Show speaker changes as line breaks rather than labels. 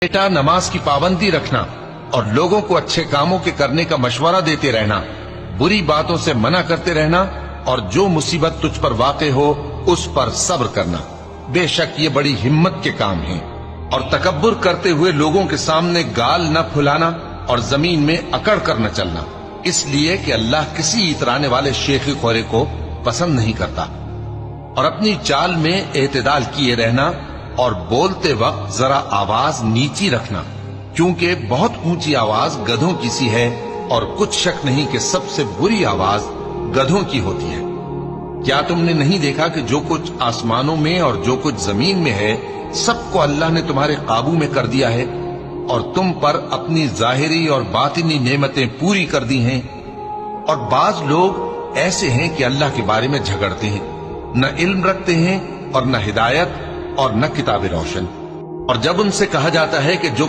बेटा, नमाज की पाबंदी रखना और लोगों को अच्छे कामों के करने का मशवरा देते रहना, बुरी बातों से मना करते रहना और जो मुसीबत तुझ पर वाक़े हो उस पर सब्र करना। बेशक ये बड़ी हिम्मत के काम हैं। और तकब्बुर करते हुए लोगों के सामने गाल न फुलाना और जमीन में अकड़ कर न चलना, इसलिए कि अल्लाह किसी इतराने वाले शेखी खोरे को पसंद नहीं करता। और अपनी चाल में एतदाल किए रहना और बोलते वक्त जरा आवाज नीची रखना, क्योंकि बहुत ऊंची आवाज गधों की सी है और कुछ शक नहीं कि सबसे बुरी आवाज गधों की होती है। क्या तुमने नहीं देखा कि जो कुछ आसमानों में और जो कुछ जमीन में है सबको अल्लाह ने तुम्हारे काबू में कर दिया है और तुम पर अपनी जाहिरी और बातिनी नेमतें पूरी कर दी हैं। और बाज लोग ऐसे हैं कि अल्लाह के बारे में झगड़ते हैं, न इल्म रखते हैं और न हिदायत और न किताब रोशन। और जब उनसे कहा जाता है कि जो